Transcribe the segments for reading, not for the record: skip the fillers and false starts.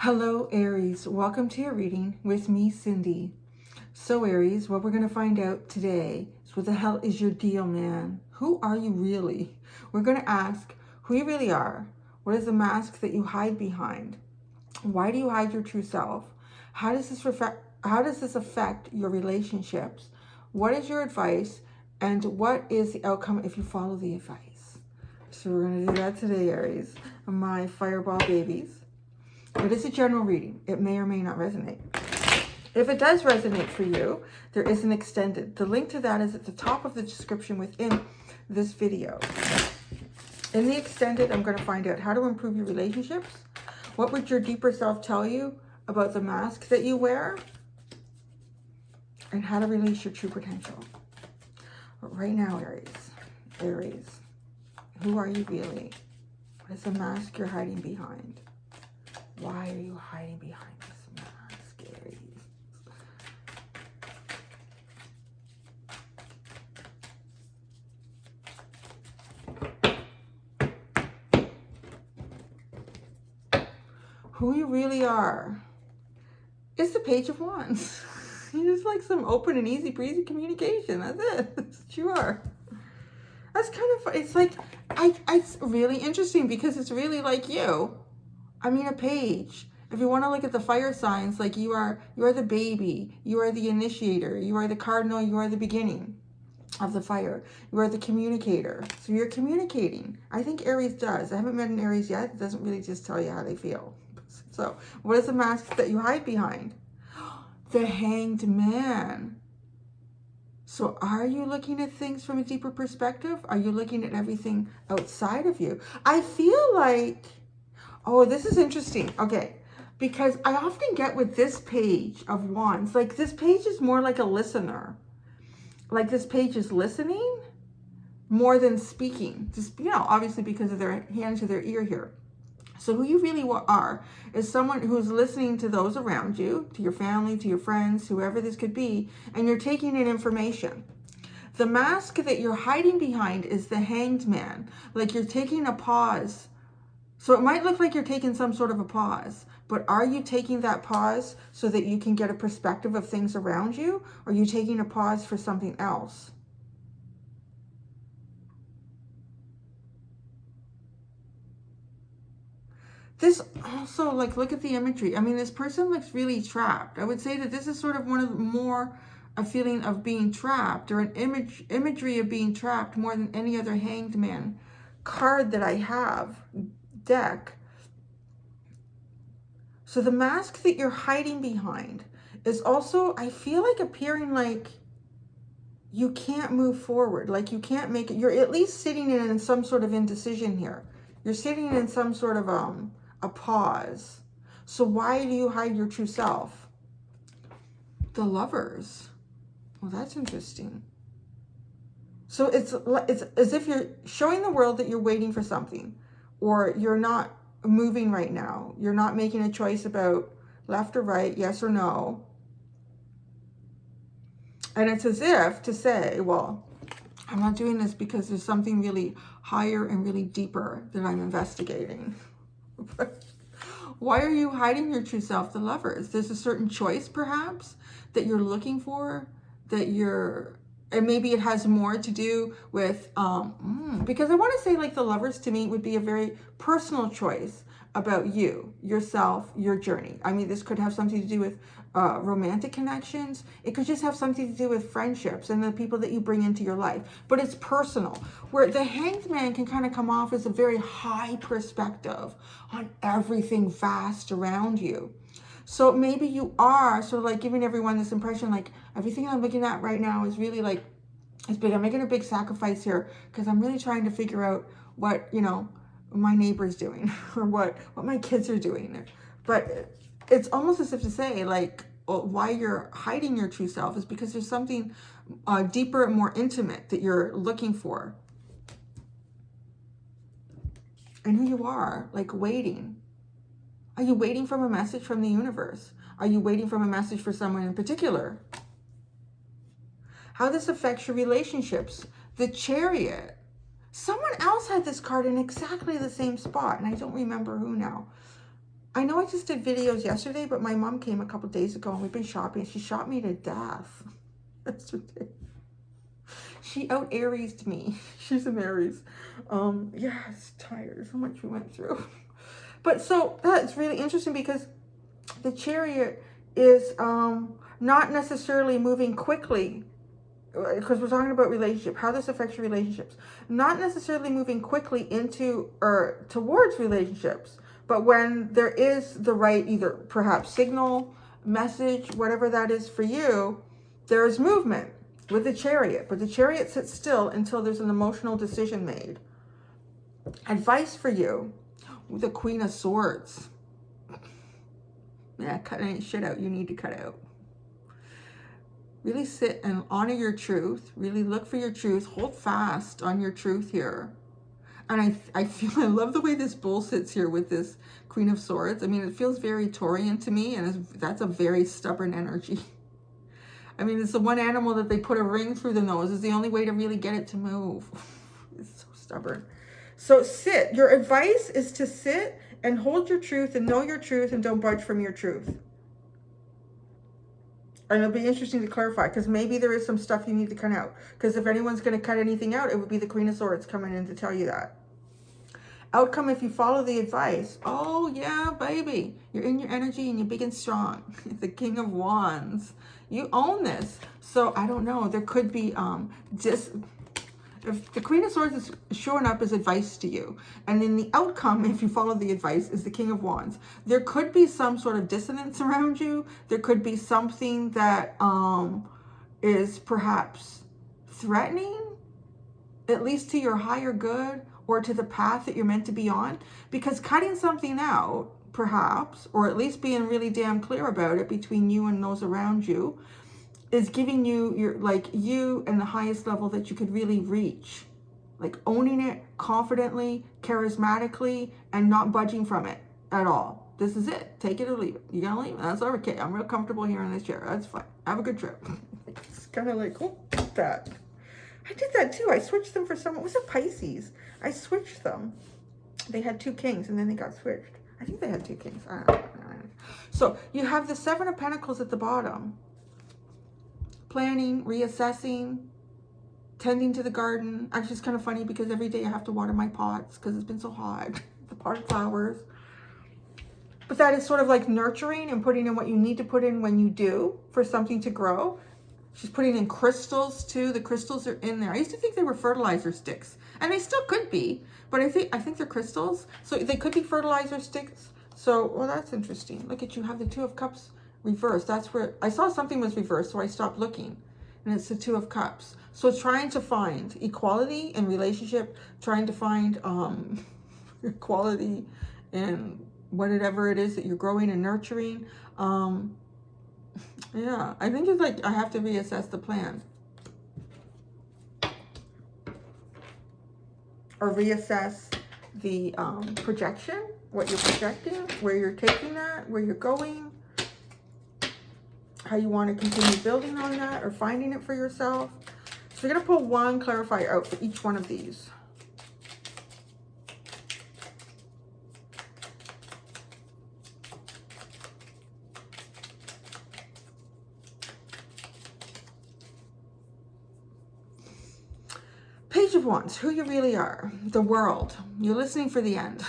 Hello, Aries. Welcome to your reading with me, Cindy. So, Aries, what we're going to find out today is what the hell is your deal, man? Who are you really? We're going to ask who you really are. What is the mask that you hide behind? Why do you hide your true self? How does this affect your relationships? What is your advice? And what is the outcome if you follow the advice? So we're going to do that today, Aries. My fireball babies. It is a general reading. It may or may not resonate. If it does resonate for you, there is an extended. The link to that is at the top of the description within this video. In the extended, I'm going to find out how to improve your relationships. What would your deeper self tell you about the mask that you wear? And how to release your true potential. But right now, Aries, who are you really? What is the mask you're hiding behind? Why are you hiding behind this mask, Aries? Who you really are is the Page of Wands. You're just like some open and easy breezy communication. That's it. That's what you are. That's kind of, it's like, it's really interesting because it's really like you. I mean, a page. If you want to look at the fire signs, like you are the baby, you are the initiator, you are the cardinal, you are the beginning of the fire. You are the communicator. So you're communicating. I think Aries does. I haven't met an Aries yet. It doesn't really just tell you how they feel. So what is the mask that you hide behind? The Hanged Man. So are you looking at things from a deeper perspective? Are you looking at everything outside of you? I feel like, oh, this is interesting. Okay, because I often get with this Page of Wands, like this page is more like a listener. Like this page is listening more than speaking. Just, obviously because of their hand to their ear here. So who you really are is someone who's listening to those around you, to your family, to your friends, whoever this could be, and you're taking in information. The mask that you're hiding behind is the Hanged Man. Like you're taking a pause. So it might look like you're taking some sort of a pause, but are you taking that pause so that you can get a perspective of things around you? Or are you taking a pause for something else? This also, like, look at the imagery. I mean, this person looks really trapped. I would say that this is sort of one of the more a feeling of being trapped, or an imagery of being trapped more than any other Hanged Man card that I have, deck. So the mask that you're hiding behind is also, I feel like, appearing like you can't move forward, like you can't make it. You're at least sitting in some sort of indecision here. You're sitting in some sort of a pause. So why do you hide your true self? The Lovers. Well, that's interesting. So it's as if you're showing the world that you're waiting for something, or you're not moving right now. You're not making a choice about left or right, yes or no. And it's as if to say, well, I'm not doing this because there's something really higher and really deeper that I'm investigating. Why are you hiding your true self, the Lovers? There's a certain choice, perhaps, that you're looking for, that you're, and maybe it has more to do with, because I want to say, like, the Lovers to me would be a very personal choice about you, yourself, your journey. I mean, this could have something to do with romantic connections. It could just have something to do with friendships and the people that you bring into your life. But it's personal, where the Hanged Man can kind of come off as a very high perspective on everything vast around you. So maybe you are sort of like giving everyone this impression, like, everything I'm looking at right now is really like, it's big. I'm making a big sacrifice here because I'm really trying to figure out what, my neighbor's doing or what my kids are doing. But it's almost as if to say, like, why you're hiding your true self is because there's something deeper and more intimate that you're looking for. And who you are, like, waiting. Are you waiting for a message from the universe? Are you waiting for a message for someone in particular? How this affects your relationships. The Chariot. Someone else had this card in exactly the same spot, and I don't remember who now. I know I just did videos yesterday, but my mom came a couple days ago and we've been shopping. She shot me to death. That's ridiculous. She out Aries me. She's an Aries. Yeah, it's tired. So much we went through. But so that's really interesting because the Chariot is not necessarily moving quickly, because we're talking about relationship, how this affects your relationships. Not necessarily moving quickly into or towards relationships, but when there is the right, either perhaps signal, message, whatever that is for you, there is movement with the Chariot. But the Chariot sits still until there's an emotional decision made. Advice for you, the Queen of Swords. Yeah, cut any shit out you need to cut out. Really sit and honor your truth. Really look for your truth. Hold fast on your truth here. And I love the way this bull sits here with this Queen of Swords. I mean, it feels very Taurian to me, and that's a very stubborn energy. I mean, it's the one animal that they put a ring through the nose. It's the only way to really get it to move. It's so stubborn. So sit. Your advice is to sit and hold your truth and know your truth and don't budge from your truth. And it'll be interesting to clarify, because maybe there is some stuff you need to cut out. Because if anyone's going to cut anything out, it would be the Queen of Swords coming in to tell you that. Outcome, if you follow the advice. Oh, yeah, baby. You're in your energy and you're big and strong. The King of Wands. You own this. So, I don't know. There could be if the Queen of Swords is showing up as advice to you, and then the outcome, if you follow the advice, is the King of Wands, there could be some sort of dissonance around you. There could be something that is perhaps threatening, at least to your higher good or to the path that you're meant to be on. Because cutting something out, perhaps, or at least being really damn clear about it between you and those around you, is giving you you and the highest level that you could really reach, like owning it confidently, charismatically, and not budging from it at all. This is it. Take it or leave it. You gonna leave? That's okay. I'm real comfortable here in this chair. That's fine. Have a good trip. It's kind of like, oh, that. I did that too. I switched them for someone. It was a Pisces. I switched them. They had 2 kings and then they got switched. I think they had 2 kings. I don't know. So you have the 7 of Pentacles at the bottom. Planning, reassessing, tending to the garden. Actually, it's kind of funny because every day I have to water my pots because it's been so hot. The potted flowers. But that is sort of like nurturing and putting in what you need to put in when you do for something to grow. She's putting in crystals too. The crystals are in there. I used to think they were fertilizer sticks, and they still could be, but I think they're crystals. So they could be fertilizer sticks. So, well, that's interesting. Look at you have the 2 of Cups reversed. That's where I saw something was reversed, so I stopped looking. And it's the 2 of Cups. So trying to find equality in relationship, trying to find equality in whatever it is that you're growing and nurturing. Yeah, I think it's like I have to reassess the plan. Or reassess the projection, what you're projecting, where you're taking that, where you're going, how you want to continue building on that or finding it for yourself. So you're going to pull one clarifier out for each one of these. Page of Wands, who you really are, the world. You're listening for the end.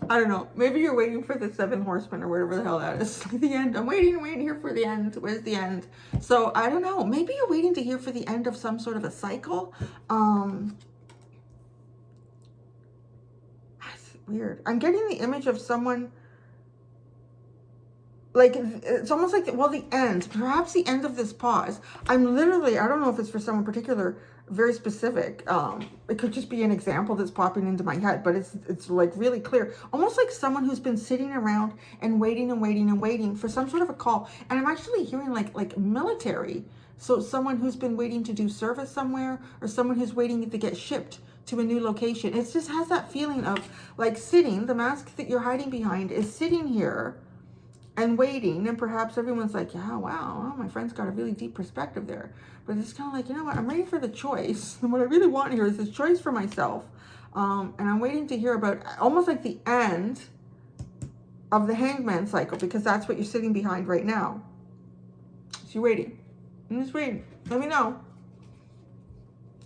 I don't know. Maybe you're waiting for the 7 horsemen or whatever the hell that is. The end. I'm waiting here for the end. Where's the end? So I don't know. Maybe you're waiting to hear for the end of some sort of a cycle. That's weird. I'm getting the image of someone. Like, it's almost like, well, the end. Perhaps the end of this pause. I'm literally, I don't know if it's for someone particular, very specific. It could just be an example that's popping into my head, but it's like really clear. Almost like someone who's been sitting around and waiting and waiting and waiting for some sort of a call. And I'm actually hearing like military. So someone who's been waiting to do service somewhere, or someone who's waiting to get shipped to a new location. It just has that feeling of like sitting, the mask that you're hiding behind is sitting here and waiting, and perhaps everyone's like, yeah, wow, well, my friend's got a really deep perspective there. But it's kind of like, you know what, I'm ready for the choice. And what I really want here is this choice for myself. And I'm waiting to hear about almost like the end of the hangman cycle, because that's what you're sitting behind right now. So you're waiting. I'm just waiting. Let me know.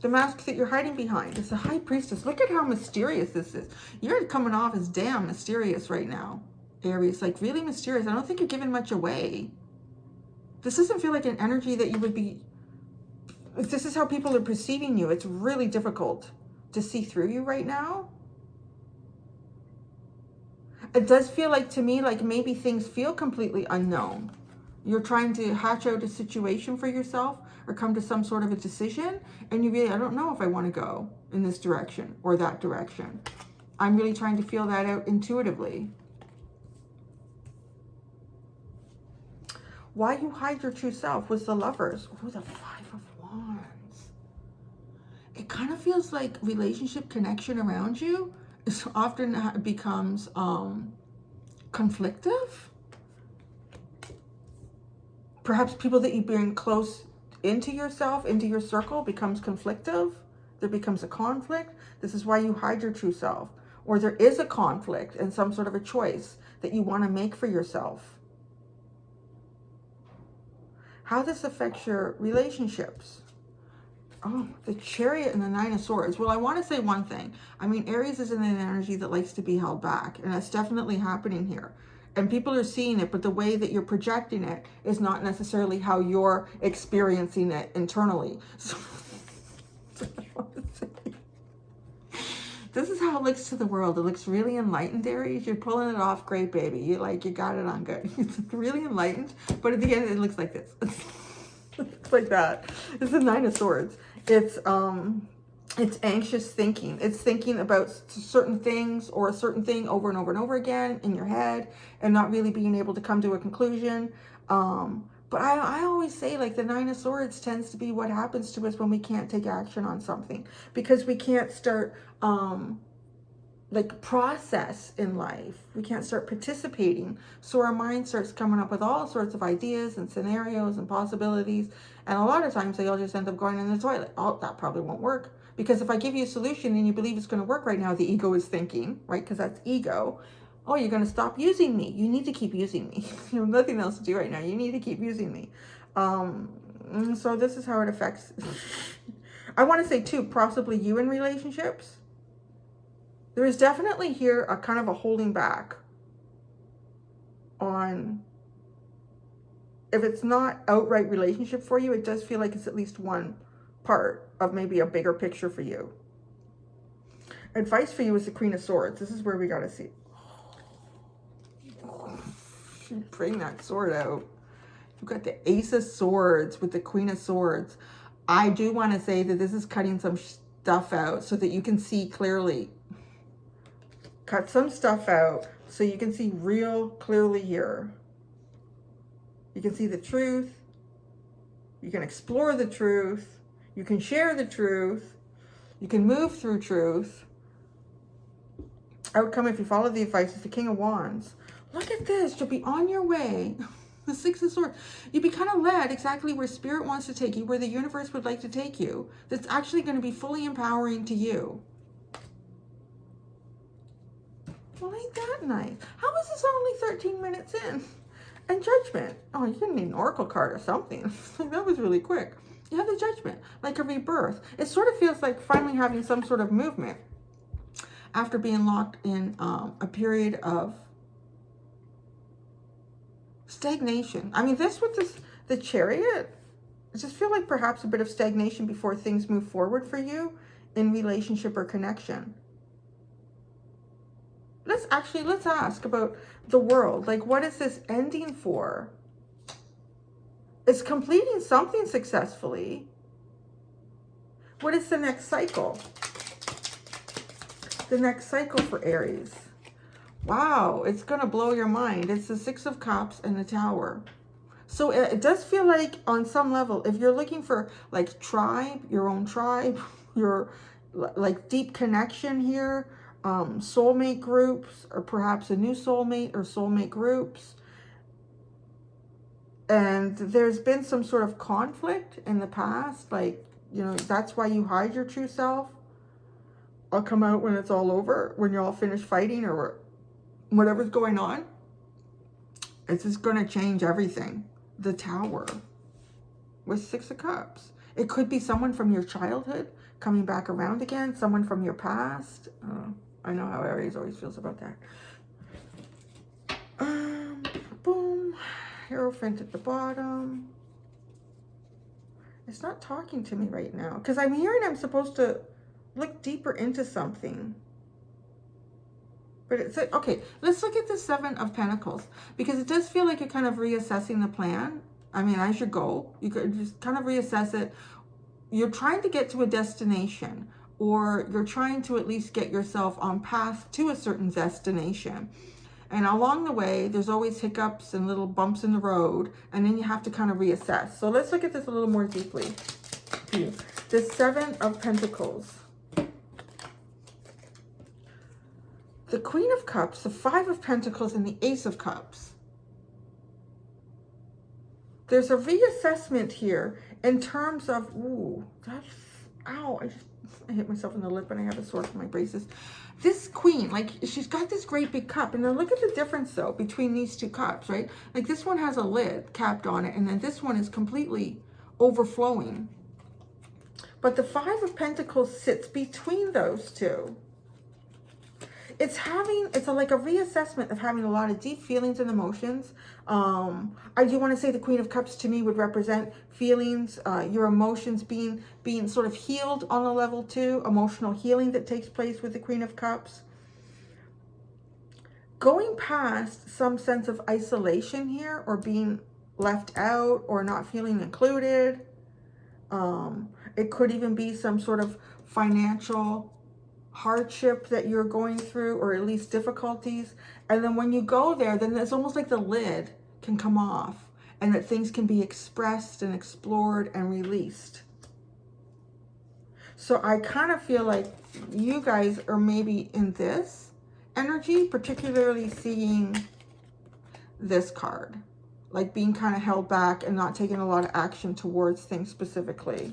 The mask that you're hiding behind. It's the High Priestess. Look at how mysterious this is. You're coming off as damn mysterious right now, Aries. Like really mysterious. I don't think you're giving much away. This doesn't feel like an energy that you would be... If this is how people are perceiving you, it's really difficult to see through you right now. It does feel like, to me, like maybe things feel completely unknown. You're trying to hatch out a situation for yourself or come to some sort of a decision, and you really, I don't know if I want to go in this direction or that direction. I'm really trying to feel that out intuitively. Why you hide your true self was the Lovers. Oh, the Five of Wands. It kind of feels like relationship connection around you is often becomes conflictive. Perhaps people that you bring close into yourself, into your circle, becomes conflictive. There becomes a conflict. This is why you hide your true self. Or there is a conflict and some sort of a choice that you want to make for yourself. How this affects your relationships. Oh, the Chariot and the Nine of Swords. Well, I want to say one thing. I mean, Aries is in an energy that likes to be held back, and that's definitely happening here. And people are seeing it, but the way that you're projecting it is not necessarily how you're experiencing it internally. So, this is how it looks to the world. It looks really enlightened, Aries. You're pulling it off great, baby. You got it on good. It's really enlightened, but at the end, it looks like this. It's like that. It's the Nine of Swords. It's anxious thinking. It's thinking about certain things or a certain thing over and over and over again in your head and not really being able to come to a conclusion. But I always say, like, the Nine of Swords tends to be what happens to us when we can't take action on something, because we can't start like process in life. We can't start participating. So our mind starts coming up with all sorts of ideas and scenarios and possibilities. And a lot of times they all just end up going in the toilet. Oh, that probably won't work. Because if I give you a solution and you believe it's going to work right now, the ego is thinking, right? Because that's ego. Oh, you're going to stop using me. You need to keep using me. You have nothing else to do right now. You need to keep using me. So this is how it affects. I want to say too, possibly you in relationships. There is definitely here a kind of a holding back on, if it's not outright relationship for you, it does feel like it's at least one part of maybe a bigger picture for you. Advice for you is the Queen of Swords. This is where we got to see. Bring that sword out. You've got the Ace of Swords with the Queen of Swords. I do want to say that this is cutting some stuff out so that you can see clearly. Cut some stuff out so you can see real clearly here. You can see the truth. You can explore the truth. You can share the truth. You can move through truth. Outcome, if you follow the advice, is the King of Wands. Look at this. You'll be on your way. The Six of Swords. You'll be kind of led exactly where Spirit wants to take you, where the universe would like to take you. That's actually going to be fully empowering to you. Well, ain't that nice? How is this only 13 minutes in? And Judgment. Oh, you're going to need an Oracle card or something. That was really quick. You have the Judgment, like a rebirth. It sort of feels like finally having some sort of movement after being locked in a period of stagnation. I mean, this with this, the Chariot, I just feel like perhaps a bit of stagnation before things move forward for you in relationship or connection. Let's ask about the world. Like, what is this ending for? It's completing something successfully. What is the next cycle? The next cycle for Aries. Wow, it's going to blow your mind. It's the Six of Cups and the Tower. So it does feel like on some level, if you're looking for like tribe, your own tribe, your like deep connection here, soulmate groups, or perhaps a new soulmate or soulmate groups. And there's been some sort of conflict in the past, like, you know, that's why you hide your true self. I'll come out when it's all over, when you're all finished fighting or whatever's going on. It's just going to change everything. The Tower with 6 of Cups. It could be someone from your childhood coming back around again, someone from your past. I know how Aries always feels about that. Boom. Hierophant at the bottom. It's not talking to me right now because I'm hearing I'm supposed to look deeper into something. But it's like, okay, let's look at the 7 of Pentacles because it does feel like you're kind of reassessing the plan. I mean, as you go, you could just kind of reassess it. You're trying to get to a destination, or you're trying to at least get yourself on path to a certain destination. And along the way, there's always hiccups and little bumps in the road, and then you have to kind of reassess. So let's look at this a little more deeply. The 7 of Pentacles. The Queen of Cups, the 5 of Pentacles, and the Ace of Cups. There's a reassessment here in terms of, ooh, that's, ow, I hit myself in the lip and I have a sore from my braces. This queen, like, she's got this great big cup. And now look at the difference, though, between these 2 cups, right? Like, this one has a lid capped on it, and then this one is completely overflowing. But the 5 of Pentacles sits between those 2. It's like a reassessment of having a lot of deep feelings and emotions. I do want to say the Queen of Cups to me would represent feelings, your emotions being sort of healed on a level 2, emotional healing that takes place with the Queen of Cups. Going past some sense of isolation here, or being left out, or not feeling included. It could even be some sort of financial hardship that you're going through, or at least difficulties. And then when you go there, then it's almost like the lid can come off and that things can be expressed and explored and released. So I kind of feel like you guys are maybe in this energy, particularly seeing this card, like being kind of held back and not taking a lot of action towards things specifically,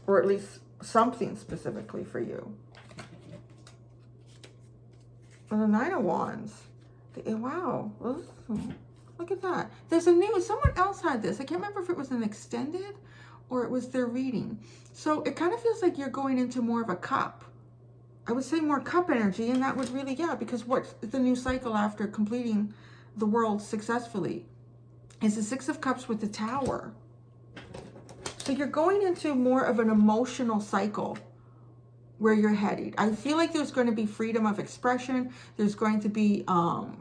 or at least something specifically for you. And the 9 of Wands. Wow. Look at that. There's a new, someone else had this. I can't remember if it was an extended or it was their reading. So it kind of feels like you're going into more of a cup. I would say more cup energy, and that would really, yeah, because what's the new cycle after completing the world successfully is the 6 of Cups with the Tower. So you're going into more of an emotional cycle where you're headed. I feel like there's going to be freedom of expression. There's going to be,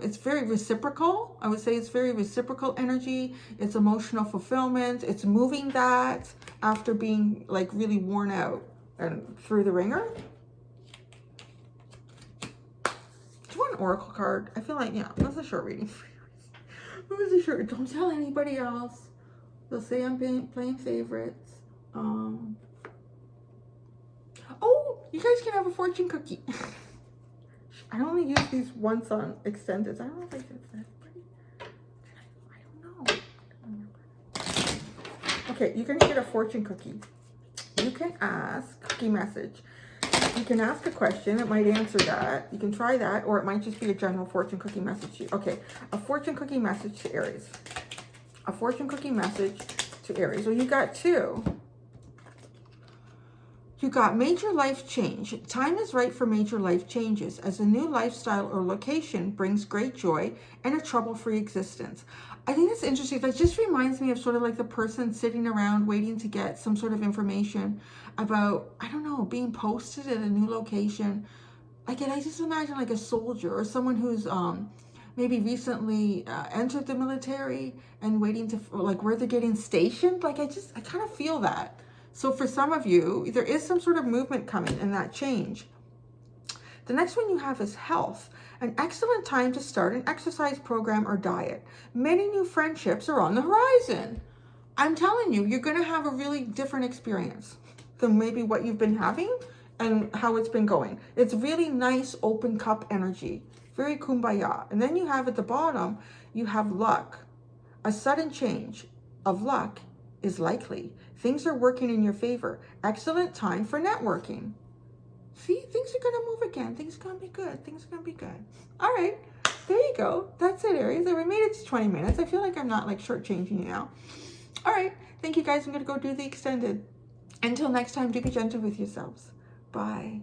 it's very reciprocal. I would say it's very reciprocal energy. It's emotional fulfillment. It's moving that after being like really worn out and through the ringer. Do you want an oracle card? I feel like, yeah, that's a short reading. It was a short, don't tell anybody else. They'll say I'm playing favorites. Oh, you guys can have a fortune cookie. I only use these once on extended. I don't know if I did that. I don't know. Okay, you're going to get a fortune cookie. You can ask, cookie message. You can ask a question. It might answer that. You can try that, or it might just be a general fortune cookie message to you. Okay, a fortune cookie message to Aries. A fortune cookie message to Aries. Well, you got 2. You got major life change. Time is right for major life changes, as a new lifestyle or location brings great joy and a trouble-free existence. I think that's interesting. That just reminds me of sort of like the person sitting around waiting to get some sort of information about, I don't know, being posted at a new location. Like, I just imagine like a soldier or someone who's maybe recently entered the military and waiting to, like, where they're getting stationed. Like, I kind of feel that. So for some of you, there is some sort of movement coming in that change. The next one you have is health. An excellent time to start an exercise program or diet. Many new friendships are on the horizon. I'm telling you, you're going to have a really different experience than maybe what you've been having and how it's been going. It's really nice open cup energy. Very kumbaya. And then you have at the bottom, you have luck. A sudden change of luck is likely. Things are working in your favor. Excellent time for networking. See, things are going to move again. Things are going to be good. Things are going to be good. All right. There you go. That's it, Aries. We made it to 20 minutes. I feel like I'm not like shortchanging you now. All right. Thank you guys. I'm going to go do the extended. Until next time, do be gentle with yourselves. Bye.